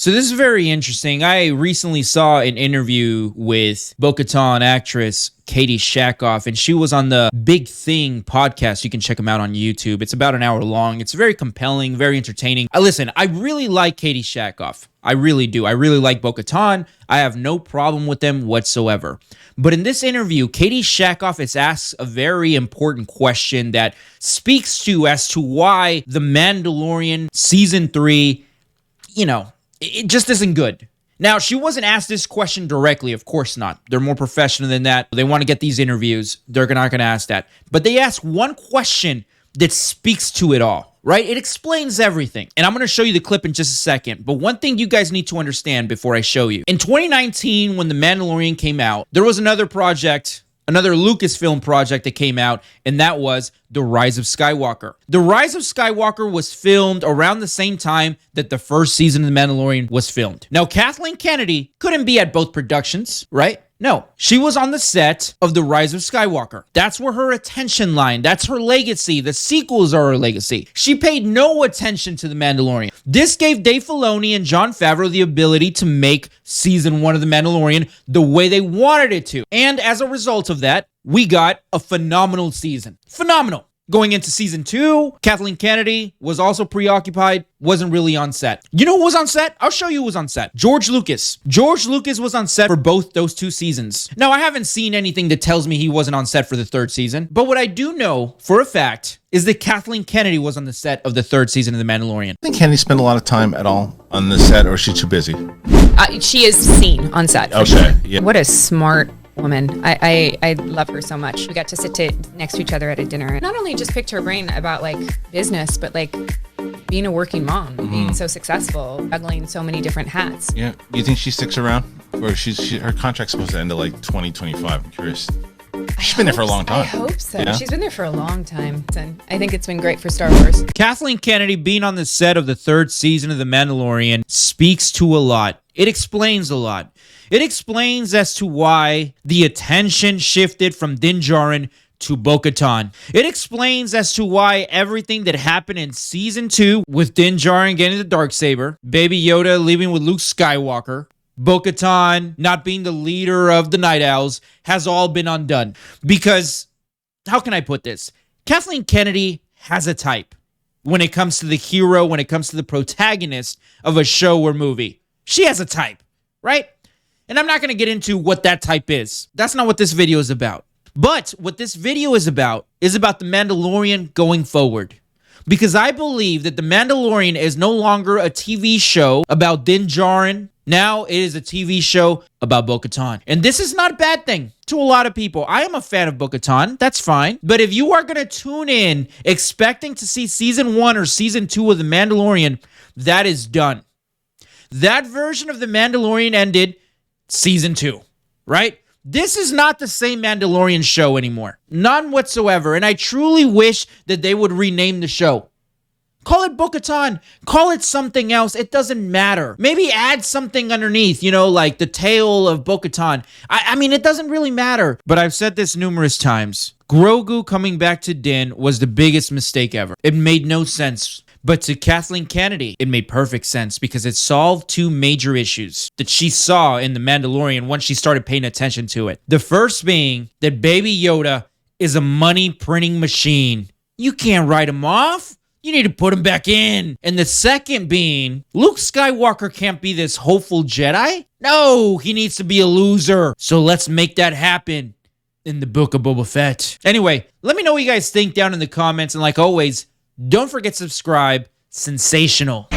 So this is very interesting. I recently saw an interview with Bo-Katan actress Kattee Shackoff, and she was on the Big Thing podcast. You can check them out on YouTube. It's about an hour long. It's very compelling, very entertaining. Listen, I really like Kattee Shackoff. I really do. I really like Bo-Katan. I have no problem with them whatsoever. But in this interview, Kattee Shackoff is asked a very important question that speaks to as to why The Mandalorian Season 3, it just isn't good. Now, she wasn't asked this question directly. Of course not. They're more professional than that. They want to get these interviews. They're not going to ask that. But they ask one question that speaks to it all, right? It explains everything. And I'm going to show you the clip in just a second. But one thing you guys need to understand before I show you. In 2019, when The Mandalorian came out, there was another project, another Lucasfilm project that came out, and that was The Rise of Skywalker. The Rise of Skywalker was filmed around the same time that the first season of The Mandalorian was filmed. Now, Kathleen Kennedy couldn't be at both productions, right? No, she was on the set of The Rise of Skywalker. That's where her attention line, that's her legacy. The sequels are her legacy. She paid no attention to The Mandalorian. This gave Dave Filoni and Jon Favreau the ability to make season 1 of The Mandalorian the way they wanted it to. And as a result of that, we got a phenomenal season. Phenomenal. Going into season 2, Kathleen Kennedy was also preoccupied, wasn't really on set. You know who was on set? I'll show you who was on set. George Lucas. George Lucas was on set for both those 2 seasons. Now, I haven't seen anything that tells me he wasn't on set for the 3rd season, but what I do know for a fact is that Kathleen Kennedy was on the set of the 3rd season of The Mandalorian. I think Kennedy spent a lot of time at all on the set, or is she too busy? She is seen on set. Okay, sure. yeah. What a smart woman. I love her so much. We got to sit next to each other at a dinner and not only just picked her brain about business, but being a working mom, being so successful, juggling so many different hats. Yeah. You think she sticks around, or her contract's supposed to end at 2025? I'm curious. She's been there for a long time. I hope so. Yeah? She's been there for a long time. And I think it's been great for Star Wars. Kathleen Kennedy being on the set of the 3rd season of The Mandalorian speaks to a lot. It explains a lot. It explains as to why the attention shifted from Din Djarin to Bo-Katan. It explains as to why everything that happened in season 2 with Din Djarin getting the Darksaber, Baby Yoda leaving with Luke Skywalker, Bo-Katan not being the leader of the Night Owls has all been undone. Because, how can I put this? Kathleen Kennedy has a type when it comes to the hero, when it comes to the protagonist of a show or movie. She has a type, right? And I'm not going to get into what that type is. That's not what this video is about. But what this video is about The Mandalorian going forward. Because I believe that The Mandalorian is no longer a TV show about Din Djarin. Now it is a TV show about Bo-Katan. And this is not a bad thing to a lot of people. I am a fan of Bo-Katan. That's fine. But if you are going to tune in expecting to see season 1 or season 2 of The Mandalorian, that is done. That version of The Mandalorian ended season 2, right? This is not the same Mandalorian show anymore. None whatsoever. And I truly wish that they would rename the show. Call it Bo-Katan. Call it something else. It doesn't matter. Maybe add something underneath, like the tale of Bo-Katan. I mean, it doesn't really matter. But I've said this numerous times. Grogu coming back to Din was the biggest mistake ever. It made no sense. But to Kathleen Kennedy, it made perfect sense because it solved 2 major issues that she saw in The Mandalorian once she started paying attention to it. The first being that Baby Yoda is a money printing machine. You can't write him off. You need to put him back in. And the second being, Luke Skywalker can't be this hopeful Jedi. No, he needs to be a loser. So let's make that happen in the Book of Boba Fett. Anyway, let me know what you guys think down in the comments. And like always, don't forget to subscribe. Sensational.